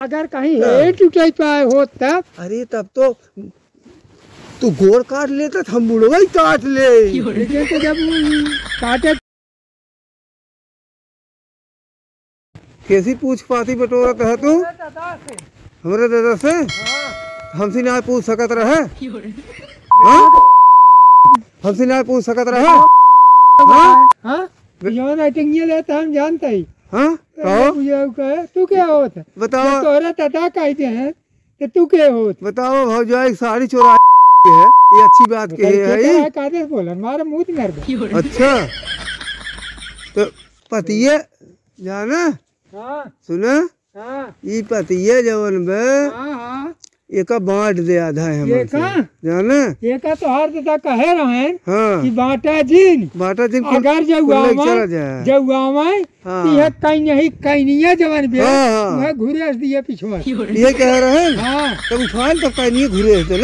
अगर कहीं है टूटे पाए हो तब। अरे तब तो तू गोड़ काट लेता हम बुढ़वा ही काट ले। लेकिन तो जब काटे कैसी पूछ पाती बटोरत है तू हमारे दादा से? हमसे ना पूछ सकत रहे? हमसे ना पूछ सकत रहे? जो राइटिंग ये लेता हम जानते ही। हाँ तू क्या होता? बताओ। तोरा तता कहते हैं तो तू क्या होता? बताओ भौजाई एक साड़ी चोरा है, ये अच्छी बात की है? कादे बोला मारा मुंह नर। अच्छा तो पतिये जाना सुना ये पतिये जवन में एक बांट दे आधा है जाना एका तो हर दादा कहे रहे हाँ कि बाटा जिन अगर जौआ कहीं नहीं जवान बे वह घुरे दिए पिछवा ये कह रहे हैं। तब उठाल तब कहीं नहीं घुरे थे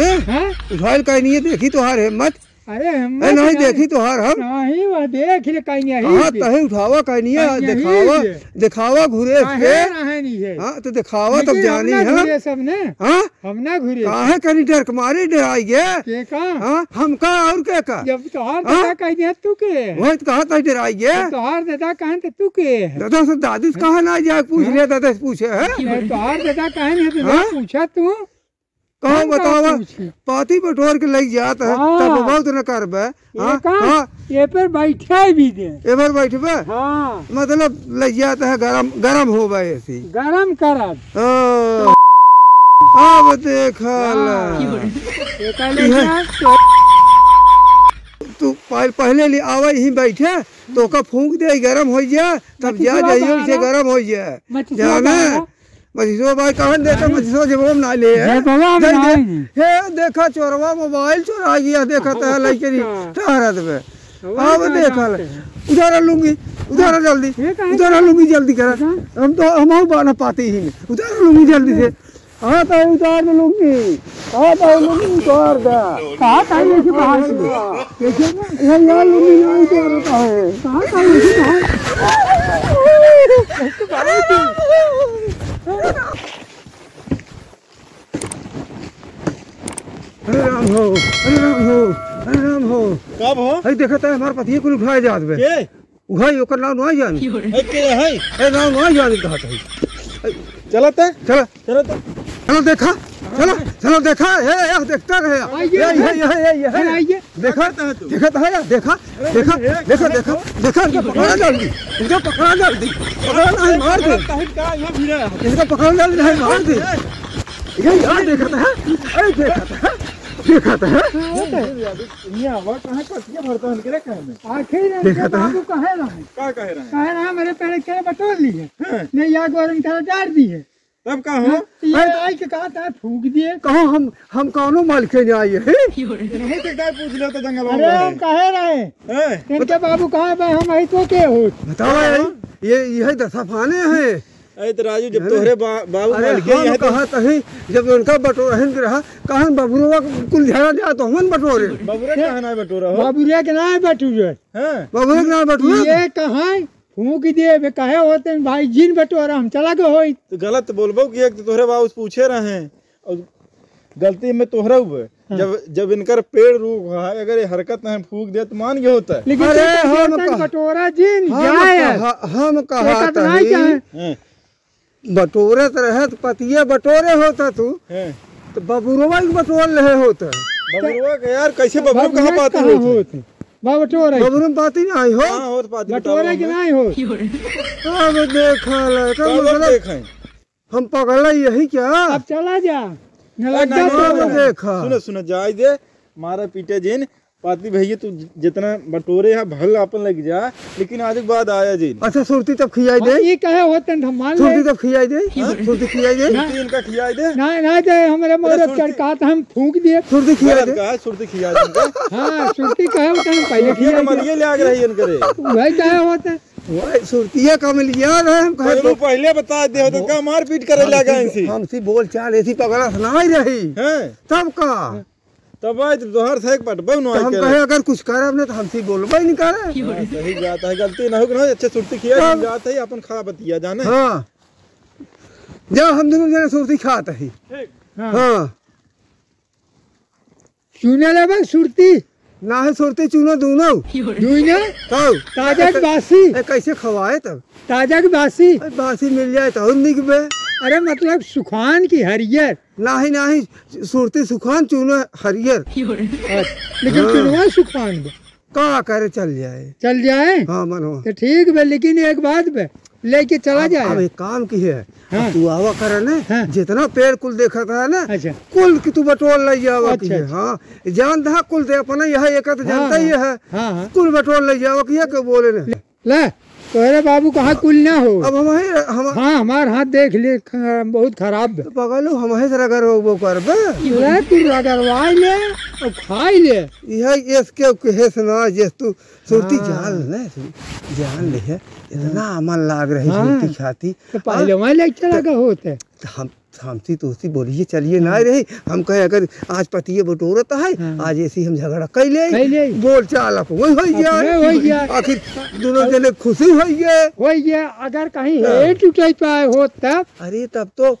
उठाल कहीं नहीं देखी तो हार हिम्मत। अरे नहीं देखी तो हार हम नहीं वह देख ले कहीं नहीं तहे उठावा कहीं नहीं दिखावा घुरे हाँ तो दिखावा तब जानी है सबने हम ना घुरे कहा कहीं डर मारे डराई गए हम का और क्या का जब तोहार कह दिया तू के वही तो कहा था डराई गए तोहार दादा कहे तो तू के दादा से दादी से कहा ना जाए पूछ लिया दादा से पूछे है तोहार दादा कहे नहीं पूछा तू कहो बतावा पाती बटोर के लग जाता है तब बहुत न कर ये पर बैठे भी दे ये पर बैठे हाँ मतलब लग जाता है गरम हो गए ऐसी गरम करब अब देखा तू पहले ले आवा ही बैठे तो का फूंक दे गरम हो जाए तब जा जाइयो से गरम हो जाए जाना मछिसो भाई कहाँ देखा मछिसो जब ना ले है देखा चोरवा मोबाइल चोरा गया देखा तो लड़के ठहरत में अब देखा उधारा लूंगी उधारा लूंगी जल्दी करा हम तो हम बाना पाते ही नहीं उधारा लूंगी जल्दी से हाँ तो उतार लूंगी उतार दा कहाँ चाहिए कि बाहर देखिए ना यार लूंगी नहीं उतारता है कहाँ चाहिए अरे राम हो अरे राम हो अरे राम हो कब हो अरे देखा था हमारे पति को उठाए जात में के उहाई ओकर नाम नहीं जान है के है अरे नाम नहीं जान कहा था चलते चलो चलते चलो देखा चलो देखा ये देखता रहे ये देखा देखा था यार देखा इनका पकड़ा जल्दी पकड़ा नहीं मार दे इनका पकड़ा जल्दी नहीं मार दे ये यार देखा था अरे देखा था ये आवाज कहां कसिया भरता है करे कहे में आखिर देखा था बाबू कहे रहे का कह रहे मेरे पैर के बटोर लिए नहीं या गरम थोड़ा डाल दिए तब का हो ये आई के कहा था फूंक दिए कहो हम कौनो माल के नहीं आए हैं नहीं ठेकेदार पूछ ले तो जंगल अरे हम कहे रहे इनके बाबू कहा भाई हम आई तो के हो बताओ ये दसाफाने हैं अरे तो राजू जब तोहरे बाबू अरे हम कहा तही जब उनका बटोरहन रहा कहा बबुरवा कुल ध्यान जा तो हम बटोरे बबुरे कहा ना बटोरा हो बाबूरे के ना बटोरे हैं बबुरे ना बटोरे ये कहा फूंक दिए बे कहे होते हैं भाई जिन बटोरा हम चला गए होई तो गलत बोलबो कि एक तो तोहरे बाबू पूछे रहे और गलती में तोहरा हुए जब इनकर पेड़ रूख रहा है अगर ये हरकत नहीं फूंक दे तो मान गया होता है लेकिन अरे हम बटोरा जिन जाए हम कहा बटोरे रहे तो पतिये बटोरे होता तू तो बबुरवा बटोर रहे होता बबुरवा के यार कैसे बबुर कहाँ पाती होते बटोरे बबुर में पाती नहीं हो हो पाती बटोरे के नहीं हो अब देखा हम पकड़ा यही क्या अब चला जा देखा सुनो जाए दे मारा पीटे जिन पाती भैया तू जितना बटोरे है भल अपन लग जा लेकिन आज के बाद आया जी अच्छा सुरती तब खियाई दे ये कहे होते हैं मान ले सुरती तब खियाई दे सुरती खियाई दे इनका खियाई दे नहीं दे हमारे मोरे चढ़का था हम फूंक दिए सुरती खियाई दे कहा सुरती खियाई दे हां सुरती कहे होते हैं पहले खिया मलिए ले आ रही इनकरे वही कहे होते हैं वही सुरतिया का मिल गया हम कहे पहले बता दे तो का मार पीट करे लगा इनसे हमसी बोल चाल ऐसी पकड़ा नहीं रही हैं तब का तब आज दोहर से एक पटबो न हम कहे अगर कुछ करब ने तो हमसे बोलबे नहीं करे सही बात है गलती ना हो कि ना अच्छे सुरती खिया जात है अपन खा बतिया जाने हां जा हम दोनों जने सुरती खात है। हाँ चूना लेबे सुरती ना है सुरती चूना दोनों दुइना तब ताजा के बासी कैसे खवाए तब ताजा के बासी बासी मिल जाए तो निक बे। अरे मतलब सुखान की हरियर नहीं सुरती सुखान चूना हरियर लेकिन चुनवा सुखान का करे चल जाए। हाँ मनो तो ठीक है लेकिन एक बात पे लेके चला जाए। अब एक काम की है हाँ। तू आवा कर ना हाँ। जितना पेड़ कुल देखा था ना अच्छा कुल की तू बटोर ले जावा अच्छा, की है। हाँ जान था कुल दे अपना यह एक तो जानता ही है। हाँ। कुल बटोर ले जावा की है के बोले ना ले तोरे बाबू कहाँ कुल ना हो। अब हम हाँ हमार हाथ देख ले बहुत खराब है। पगलू हम रगर वो करबे तू रगरवाई ले और खाई ले यह इसके हेस ना जैसे तू सुरती जान ले है इतना अमल लाग रही सुरती खाती तो पहले वहाँ ले चला का होते हमसी तो उसी बोलिए चलिए ना रही हम कहे अगर आज पतिये बटोरत है आज ऐसी हम झगड़ा कैले बोल चाल वही हो जाए आखिर दोनों जने खुशी हो गया। अगर कहीं हे टूटे पाए हो तब अरे तब तो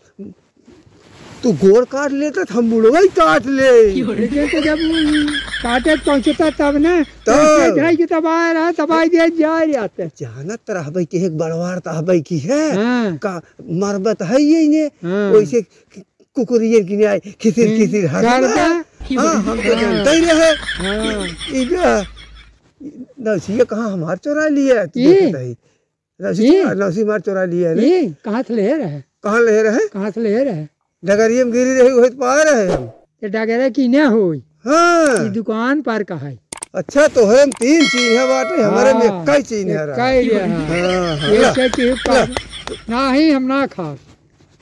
तू गोड़ काट लेता हम बुढ़वा ही काट ले। लेकिन तो जब काटे पहुंचता तब ना तब आए रहा तब आई दे जाते जानत रहबे कि एक बड़वार तहबे की है का मरबत है ये ने वैसे कुकुरियर की आए खिसिर हर हम तो जानते ही रहे। नौसिया कहाँ हमार चोरा लिया नौसी मार चोरा लिया कहाँ से ले रहे डगरिया में गिरी रही वही पा रहे हम डगरे की न हो। हाँ दुकान पर का है। अच्छा तो हम 3 चीज है बाटे हमारे में कई चीज है नहीं हम ना खा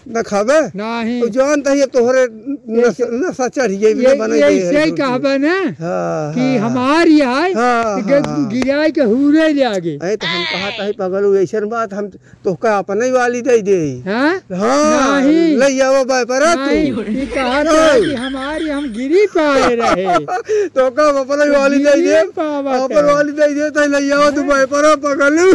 न खाबे नहीं जानता है तोहरे नशा चढ़ गई ऐसे कहबे ना कि हमारी है गिराई के हुरे ले आगे तो हम कहा है पगलू ऐसा बात हम तो का अपने ही वाली दे हाँ ले जाओ बाय पर तू कहा कि हमारी हम गिरी पाए रहे तो का अपने वाली दे अपन वाली दे तो ले जाओ तू बाय पर पगलू